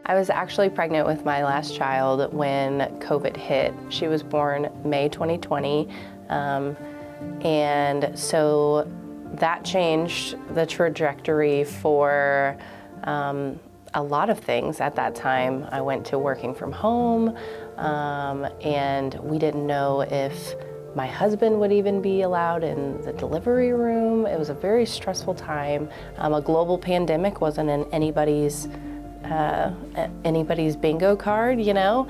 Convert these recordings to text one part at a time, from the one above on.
I was actually pregnant with my last child when COVID hit. She was born May 2020, and so that changed the trajectory for a lot of things at that time. I went to working from home, and we didn't know if my husband would even be allowed in the delivery room. It was a very stressful time. A global pandemic wasn't in anybody's bingo card, you know,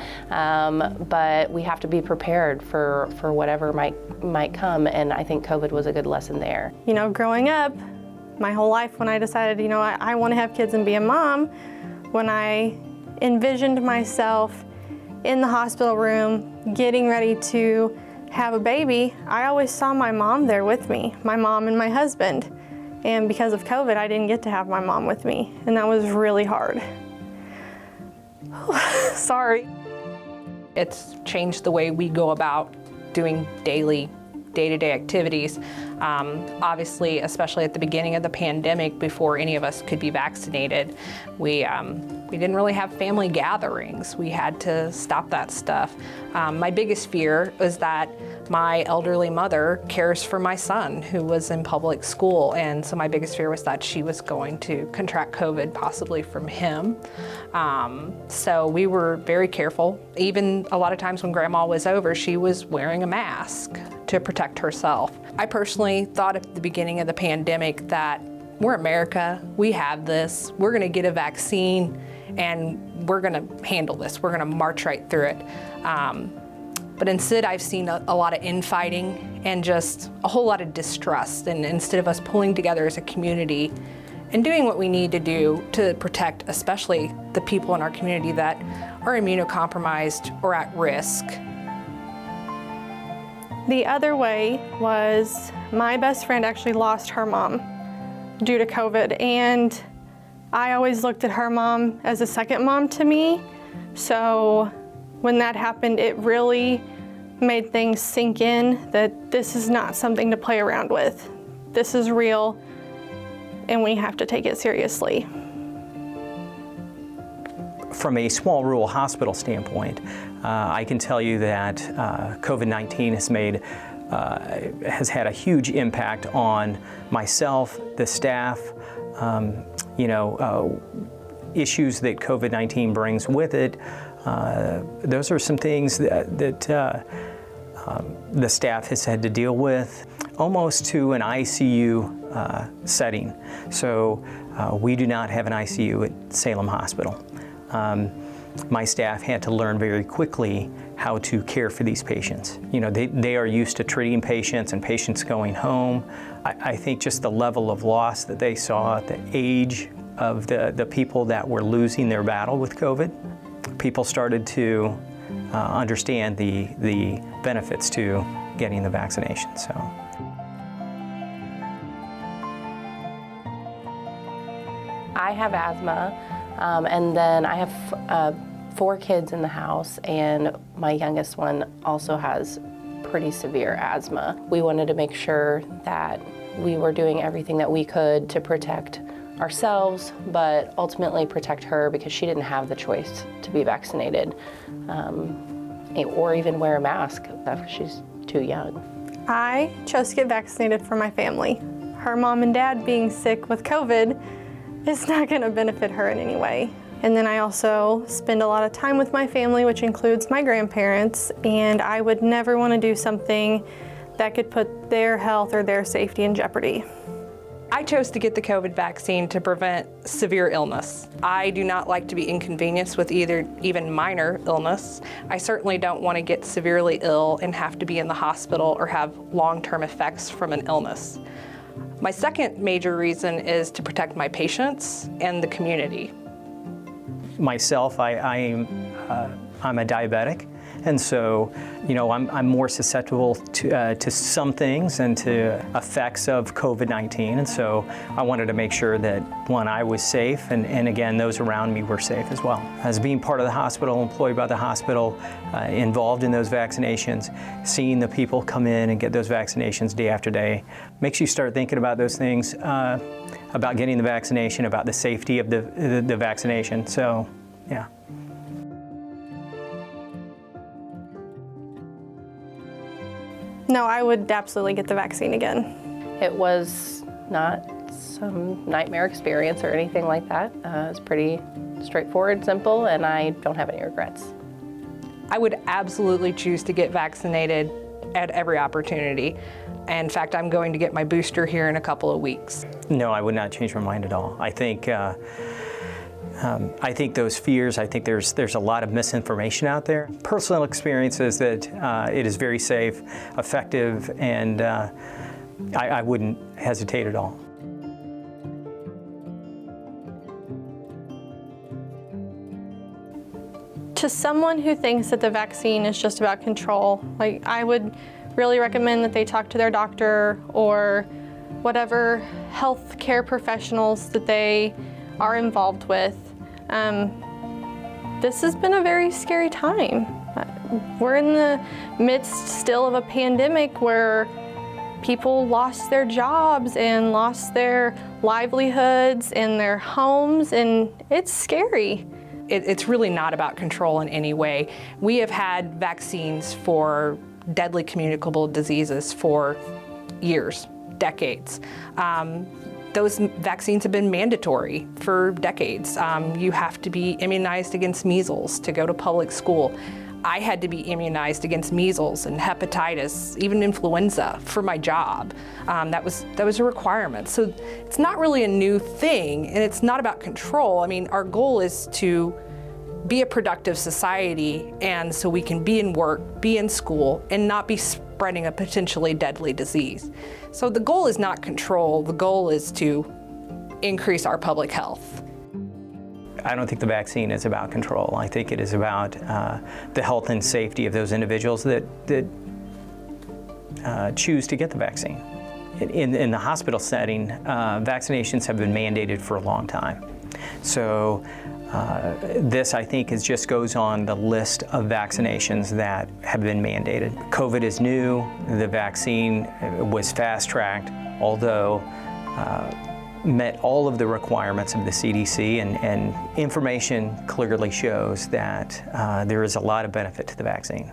but we have to be prepared for whatever might come, and I think COVID was a good lesson there. You know, growing up, my whole life when I decided, you know, I want to have kids and be a mom, when I envisioned myself in the hospital room getting ready to have a baby, I always saw my mom there with me, my mom and my husband. And because of COVID, I didn't get to have my mom with me, and that was really hard. Sorry. It's changed the way we go about doing day-to-day activities. Obviously, especially at the beginning of the pandemic, before any of us could be vaccinated, we didn't really have family gatherings. We had to stop that stuff. My biggest fear was that my elderly mother cares for my son who was in public school, and so my biggest fear was that she was going to contract COVID, possibly from him. So we were very careful. Even a lot of times when Grandma was over, she was wearing a mask to protect herself. I personally thought at the beginning of the pandemic that we're America, we have this, we're gonna get a vaccine, and we're gonna handle this, we're gonna march right through it. But instead, I've seen a lot of infighting and just a whole lot of distrust. And instead of us pulling together as a community and doing what we need to do to protect, especially the people in our community that are immunocompromised or at risk. The other way was my best friend actually lost her mom due to COVID, and I always looked at her mom as a second mom to me. So when that happened, it really made things sink in that this is not something to play around with. This is real, and we have to take it seriously. From a small rural hospital standpoint, I can tell you that COVID-19 has had a huge impact on myself, the staff, issues that COVID-19 brings with it. Those are some things that the staff has had to deal with, almost to an ICU setting. So we do not have an ICU at Salem Hospital. My staff had to learn very quickly how to care for these patients. You know, they are used to treating patients and patients going home. I think just the level of loss that they saw, the age of the people that were losing their battle with COVID, people started to understand the benefits to getting the vaccination. So. I have asthma, and then I have 4 kids in the house, and my youngest one also has pretty severe asthma. We wanted to make sure that we were doing everything that we could to protect ourselves, but ultimately protect her because she didn't have the choice to be vaccinated or even wear a mask because she's too young. I chose to get vaccinated for my family. Her mom and dad being sick with COVID is not going to benefit her in any way. And then I also spend a lot of time with my family, which includes my grandparents, and I would never want to do something that could put their health or their safety in jeopardy. I chose to get the COVID vaccine to prevent severe illness. I do not like to be inconvenienced with even minor illness. I certainly don't want to get severely ill and have to be in the hospital or have long-term effects from an illness. My second major reason is to protect my patients and the community. Myself, I'm a diabetic, and so I'm more susceptible to some things and to effects of COVID-19, and so I wanted to make sure that, one, I was safe, and again, those around me were safe as well. As being part of the hospital, employed by the hospital, involved in those vaccinations, seeing the people come in and get those vaccinations day after day, makes you start thinking about those things, about getting the vaccination, about the safety of the vaccination. So Yeah. No, I would absolutely get the vaccine again. It was not some nightmare experience or anything like that. It was pretty straightforward, simple, and I don't have any regrets. I would absolutely choose to get vaccinated at every opportunity. In fact, I'm going to get my booster here in a couple of weeks. No, I would not change my mind at all. I think those fears, I think there's a lot of misinformation out there. Personal experience is that it is very safe, effective, and I wouldn't hesitate at all. To someone who thinks that the vaccine is just about control, like, I would really recommend that they talk to their doctor or whatever health care professionals that they are involved with. This has been a very scary time. We're in the midst still of a pandemic where people lost their jobs and lost their livelihoods and their homes, and it's scary. It's really not about control in any way. We have had vaccines for deadly communicable diseases for years, decades. Those vaccines have been mandatory for decades. You have to be immunized against measles to go to public school. I had to be immunized against measles and hepatitis, even influenza for my job. That was a requirement. So it's not really a new thing, and it's not about control. I mean, our goal is to be a productive society, and so we can be in work, be in school, and not be spreading a potentially deadly disease. So the goal is not control. The goal is to increase our public health. I don't think the vaccine is about control. I think it is about the health and safety of those individuals that choose to get the vaccine. In the hospital setting, vaccinations have been mandated for a long time. So this, I think, just goes on the list of vaccinations that have been mandated. COVID is new. The vaccine was fast-tracked, although met all of the requirements of the CDC, and information clearly shows that there is a lot of benefit to the vaccine.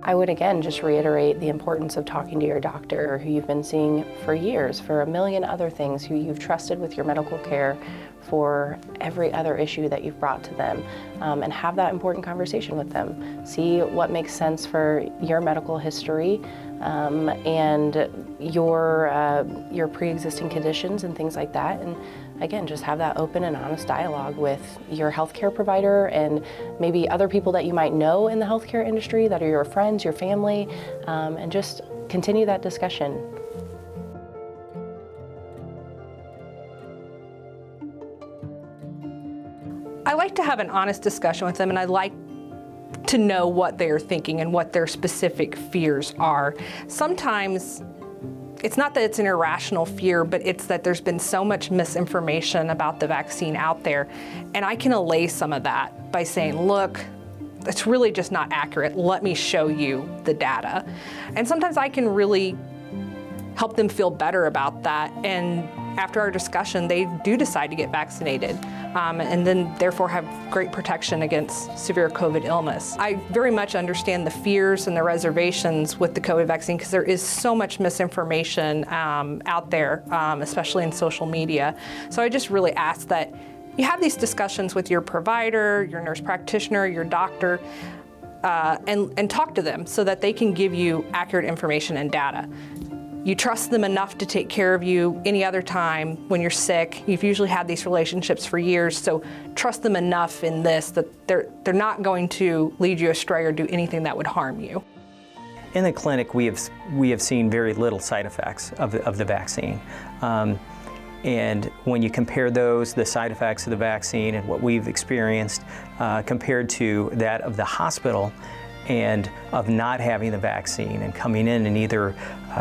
I would again just reiterate the importance of talking to your doctor who you've been seeing for years, for a million other things, who you've trusted with your medical care for every other issue that you've brought to them, and have that important conversation with them. See what makes sense for your medical history and your pre-existing conditions and things like that. And again, just have that open and honest dialogue with your healthcare provider and maybe other people that you might know in the healthcare industry that are your friends, your family, and just continue that discussion. I like to have an honest discussion with them, and I like to know what they're thinking and what their specific fears are. Sometimes it's not that it's an irrational fear, but it's that there's been so much misinformation about the vaccine out there. And I can allay some of that by saying, look, it's really just not accurate. Let me show you the data. And sometimes I can really help them feel better about that. And after our discussion, they do decide to get vaccinated, and then therefore have great protection against severe COVID illness. I very much understand the fears and the reservations with the COVID vaccine because there is so much misinformation out there, especially in social media. So I just really ask that you have these discussions with your provider, your nurse practitioner, your doctor, and talk to them so that they can give you accurate information and data. You trust them enough to take care of you any other time when you're sick. You've usually had these relationships for years, so trust them enough in this that they're not going to lead you astray or do anything that would harm you. In the clinic, we have seen very little side effects of the vaccine. And when you compare the side effects of the vaccine and what we've experienced compared to that of the hospital, and of not having the vaccine and coming in and either,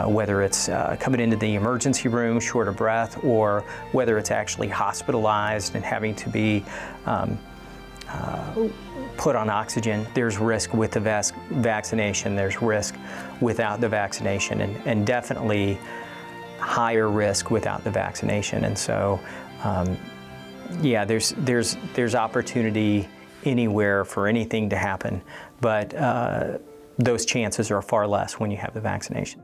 whether it's coming into the emergency room short of breath, or whether it's actually hospitalized and having to be put on oxygen, there's risk with the vaccination, there's risk without the vaccination, and definitely higher risk without the vaccination. And so Yeah, there's opportunity anywhere for anything to happen, but those chances are far less when you have the vaccination.